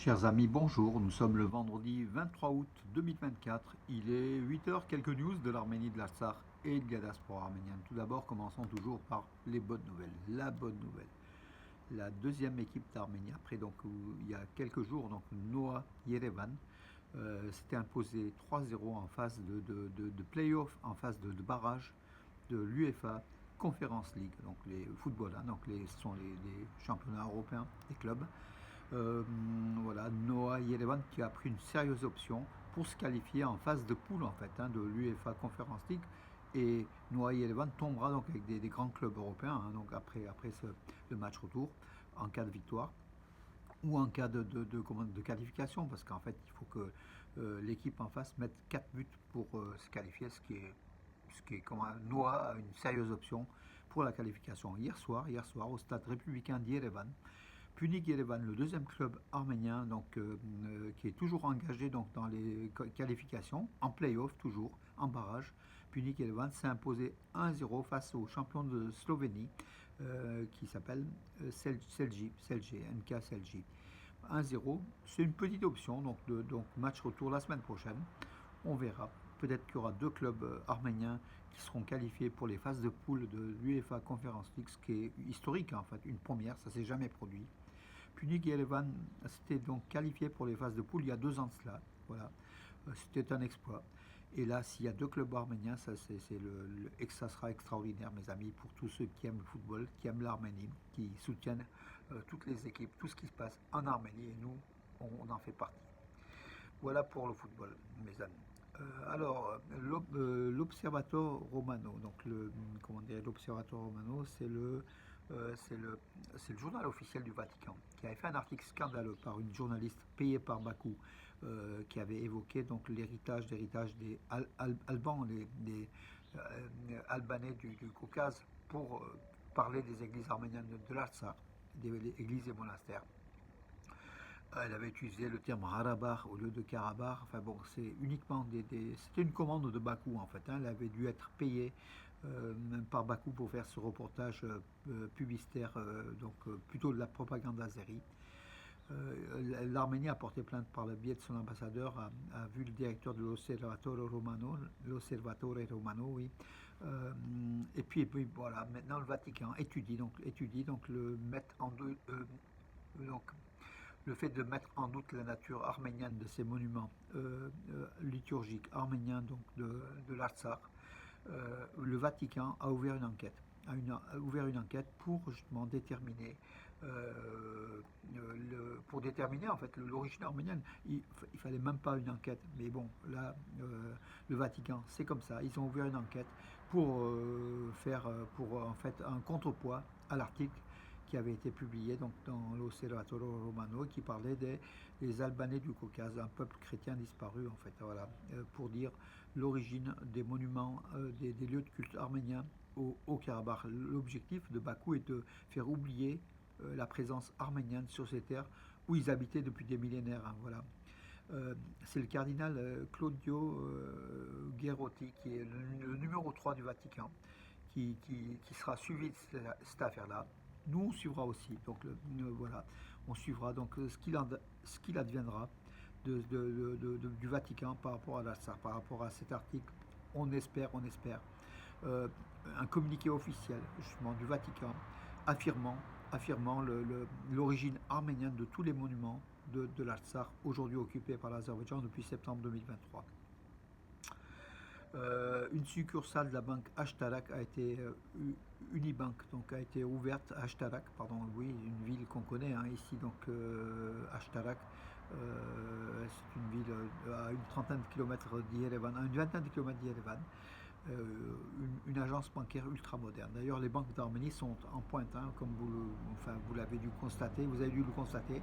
Chers amis, bonjour. Nous sommes le vendredi 23 août 2024. Il est 8 heures. Quelques news de l'Arménie, de l'Artsakh et de la diaspora arménienne. Tout d'abord, commençons toujours par les bonnes nouvelles. La bonne nouvelle. La deuxième équipe d'Arménie, après il y a quelques jours, donc Noah Yerevan, s'était imposé 3-0 en phase de play-off, en phase de barrage de l'UEFA Conference League, donc les football, hein, ce sont les championnats européens des clubs. Euh, voilà, Noah Yerevan qui a pris une sérieuse option pour se qualifier en phase de poule en fait, hein, de l'UEFA Conference League. Et Noah Yerevan tombera donc avec des grands clubs européens, hein, donc après le match retour, en cas de victoire ou en cas de qualification, parce qu'en fait, il faut que l'équipe en face mette 4 buts pour se qualifier, ce qui est comme Noah a une sérieuse option pour la qualification. Hier soir, au stade républicain d'Yerevan, Punik Yerevan, le deuxième club arménien, qui est toujours engagé donc, dans les qualifications, en play-off toujours, en barrage. Punik Yerevan s'est imposé 1-0 face au champion de Slovénie, qui s'appelle Selji, NK Selji. 1-0, c'est une petite option, donc match retour la semaine prochaine. On verra. Peut-être qu'il y aura deux clubs arméniens qui seront qualifiés pour les phases de poule de l'UEFA Conference League, ce qui est historique en fait, une première, ça s'est jamais produit. Punik Yerevan s'était donc qualifié pour les phases de poule il y a 2 ans de cela. Voilà, c'était un exploit. Et là, s'il y a deux clubs arméniens, ça sera extraordinaire, mes amis, pour tous ceux qui aiment le football, qui aiment l'Arménie, qui soutiennent toutes les équipes, tout ce qui se passe en Arménie, et nous, on en fait partie. Voilà pour le football, mes amis. L'Observatoire Romano, donc comment dire, l'Observatoire Romano, c'est le journal officiel du Vatican qui avait fait un article scandaleux par une journaliste payée par Bakou, qui avait évoqué donc l'héritage des Albans, Albanais du Caucase, pour parler des églises arméniennes de l'Artsakh, des églises et monastères. Elle avait utilisé le terme Harabar au lieu de Karabakh. Enfin bon, c'est uniquement c'était une commande de Bakou en fait, hein. Elle avait dû être payée par Bakou pour faire ce reportage publicitaire, plutôt de la propagande azérie. L'Arménie a porté plainte par le biais de son ambassadeur, a vu le directeur de l'Osservatore Romano, oui. Et puis voilà, maintenant le Vatican étudie donc le mettre en deux, donc le fait de mettre en doute la nature arménienne de ces monuments liturgiques arméniens donc de l'Artsakh. Le Vatican a ouvert une enquête. A ouvert une enquête pour justement déterminer en fait l'origine arménienne. Il fallait même pas une enquête, mais bon là le Vatican c'est comme ça. Ils ont ouvert une enquête pour faire pour en fait un contrepoids à l'article qui avait été publié donc, dans l'Osservatore Romano, qui parlait des Albanais du Caucase, un peuple chrétien disparu en fait, voilà, pour dire l'origine des monuments, des lieux de culte arméniens au Karabakh. L'objectif de Bakou est de faire oublier la présence arménienne sur ces terres où ils habitaient depuis des millénaires, hein, voilà. C'est le cardinal Claudio Gherotti, qui est le numéro 3 du Vatican, qui sera suivi de cette affaire-là. Nous, on suivra aussi. Donc, voilà, on suivra donc ce qu'il adviendra du Vatican par rapport à par rapport à cet article. On espère un communiqué officiel justement du Vatican affirmant l'origine arménienne de tous les monuments de l'Artsakh, aujourd'hui occupés par l'Azerbaïdjan depuis septembre 2023. Une succursale de la banque Ashtarak a été Unibank, donc a été ouverte à Ashtarak, pardon, oui, une ville qu'on connaît, hein, ici, donc Ashtarak, c'est une ville à une trentaine de kilomètres d'Yerevan, à une vingtaine de kilomètres d'Yerevan, une agence bancaire ultra moderne. D'ailleurs, les banques d'Arménie sont en pointe, hein, comme vous l'avez dû constater, vous avez dû le constater.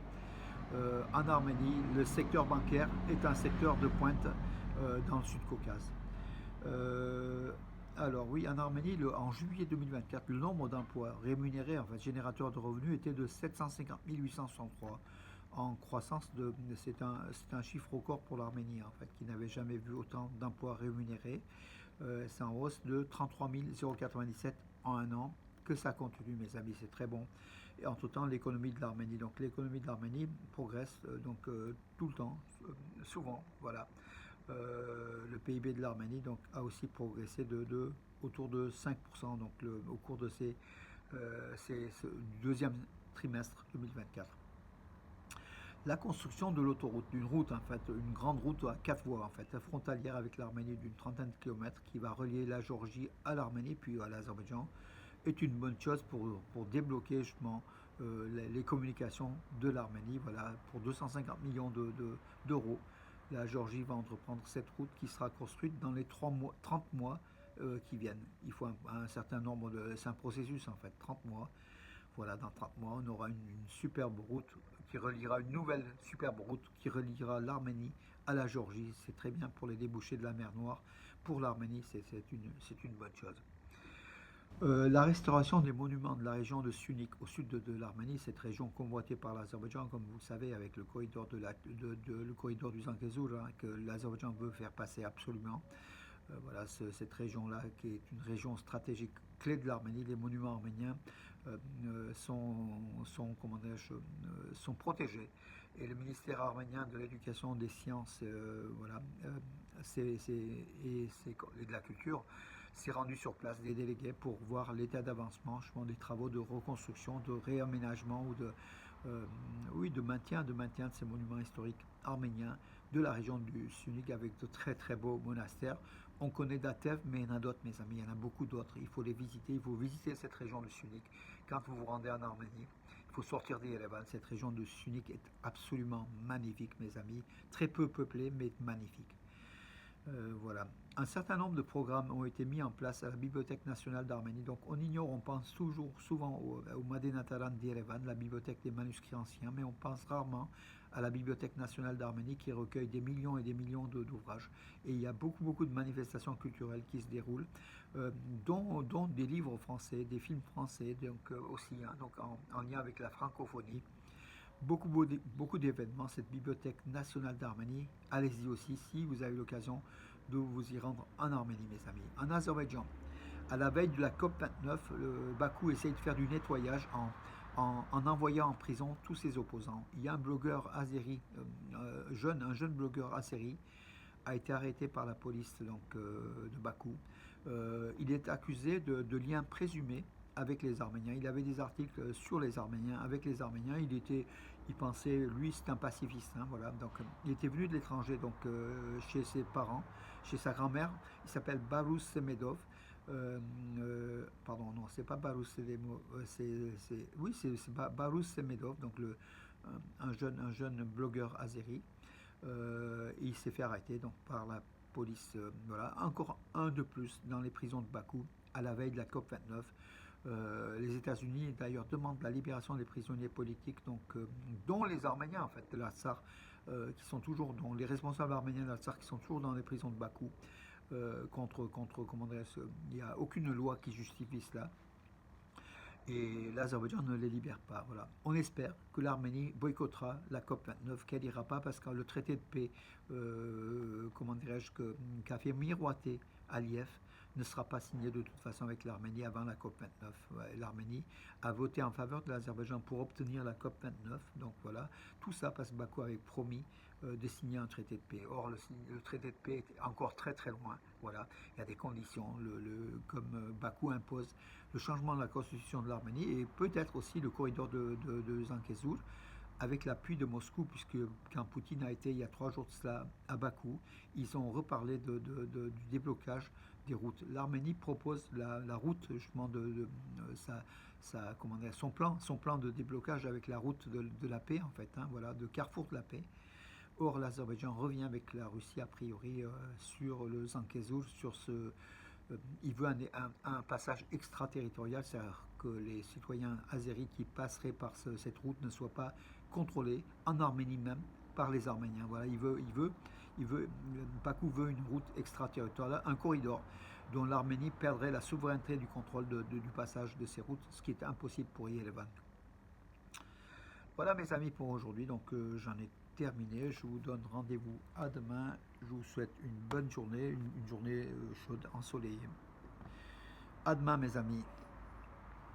En Arménie, le secteur bancaire est un secteur de pointe dans le Sud-Caucase. Euh, alors oui, en Arménie, en juillet 2024, le nombre d'emplois rémunérés, en fait, générateurs de revenus, était de 750 863, en croissance c'est un chiffre record pour l'Arménie, en fait, qui n'avait jamais vu autant d'emplois rémunérés. C'est en hausse de 33 097 en un an. Que ça continue, mes amis, c'est très bon. Et entre-temps, l'économie de l'Arménie. Donc l'économie de l'Arménie progresse tout le temps, souvent. Voilà. Le PIB de l'Arménie a aussi progressé autour de 5% au cours de ce deuxième trimestre 2024. La construction de l'autoroute, d'une route en fait, une grande route à 4 voies en fait, frontalière avec l'Arménie d'une trentaine de kilomètres qui va relier la Géorgie à l'Arménie puis à l'Azerbaïdjan, est une bonne chose pour débloquer justement les communications de l'Arménie. Voilà, pour 250 millions d'euros, la Géorgie va entreprendre cette route qui sera construite dans les 30 mois qui viennent. Il faut un certain nombre de... C'est un processus en fait, 30 mois. Voilà, dans 30 mois, on aura une superbe route qui reliera, une nouvelle superbe route qui reliera l'Arménie à la Géorgie. C'est très bien pour les débouchés de la mer Noire. Pour l'Arménie, c'est une bonne chose. La restauration des monuments de la région de Sunik au sud de l'Arménie, cette région convoitée par l'Azerbaïdjan, comme vous le savez, avec le corridor, le corridor du Zangezur, hein, que l'Azerbaïdjan veut faire passer absolument. Voilà, cette région-là, qui est une région stratégique clé de l'Arménie, les monuments arméniens sont protégés. Et le ministère arménien de l'Éducation, des Sciences voilà, et de la Culture s'est rendu sur place des délégués pour voir l'état d'avancement des travaux de reconstruction, de réaménagement ou de maintien de ces monuments historiques arméniens de la région du Sunik avec de très très beaux monastères. On connaît Datev, mais il y en a d'autres, mes amis, il y en a beaucoup d'autres. Il faut les visiter, il faut visiter cette région du Sunik. Quand vous vous rendez en Arménie, il faut sortir des Yerevan. Cette région du Sunik est absolument magnifique, mes amis. Très peu peuplée, mais magnifique. Voilà. Un certain nombre de programmes ont été mis en place à la Bibliothèque nationale d'Arménie. Donc on ignore, on pense toujours souvent au Madenataran d'Yerevan, la bibliothèque des manuscrits anciens, mais on pense rarement à la Bibliothèque nationale d'Arménie qui recueille des millions et des millions d'ouvrages. Et il y a beaucoup de manifestations culturelles qui se déroulent, dont des livres français, des films français, aussi, hein, en lien avec la francophonie. Beaucoup d'événements, cette bibliothèque nationale d'Arménie. Allez-y aussi si vous avez l'occasion de vous y rendre en Arménie, mes amis. En Azerbaïdjan, à la veille de la COP29, Bakou essaye de faire du nettoyage en envoyant en prison tous ses opposants. Il y a un blogueur azéri, un jeune blogueur azéri, a été arrêté par la police de Bakou. Il est accusé de liens présumés avec les Arméniens. Il avait des articles sur les Arméniens, avec les Arméniens. Il pensait, lui, c'est un pacifiste. Hein, voilà. Donc, il était venu de l'étranger, chez ses parents, chez sa grand-mère. Il s'appelle Barous Semedov. Pardon, non, c'est pas Barous Semedov. Oui, c'est Barous Semedov, un jeune blogueur azéri. Il s'est fait arrêter par la police. Voilà, encore un de plus dans les prisons de Bakou à la veille de la COP29. Les États-Unis d'ailleurs demandent la libération des prisonniers politiques, dont les Arméniens en fait de l'Artsakh, dont les responsables arméniens de l'Artsakh qui sont toujours dans les prisons de Bakou. Il n'y a aucune loi qui justifie cela. Et l'Azerbaïdjan ne les libère pas. Voilà. On espère que l'Arménie boycottera la COP29, qu'elle n'ira pas parce que le traité de paix, qu'a fait miroiter Aliyev, ne sera pas signé de toute façon avec l'Arménie avant la COP29. Ouais, l'Arménie a voté en faveur de l'Azerbaïdjan pour obtenir la COP29. Donc voilà, tout ça parce que Bakou avait promis de signer un traité de paix. Or, le traité de paix est encore très très loin. Voilà, il y a des conditions, comme Bakou impose le changement de la constitution de l'Arménie et peut-être aussi le corridor de Zangezur avec l'appui de Moscou, puisque quand Poutine a été il y a 3 jours de cela à Bakou, ils ont reparlé du déblocage des routes. L'Arménie propose la route justement son plan de déblocage avec la route de la paix en fait, hein, voilà, de carrefour de la paix. Or, l'Azerbaïdjan revient avec la Russie a priori sur le Zangezur, il veut un passage extraterritorial, c'est-à-dire que les citoyens azéris qui passeraient par cette route ne soient pas contrôlés en Arménie même par les Arméniens. Voilà, Bakou veut une route extraterritoriale, un corridor dont l'Arménie perdrait la souveraineté du contrôle du passage de ces routes, ce qui est impossible pour Yerevan. Voilà mes amis pour aujourd'hui, j'en ai terminé. Je vous donne rendez-vous à demain. Je vous souhaite une bonne journée, une journée chaude, ensoleillée. À demain mes amis.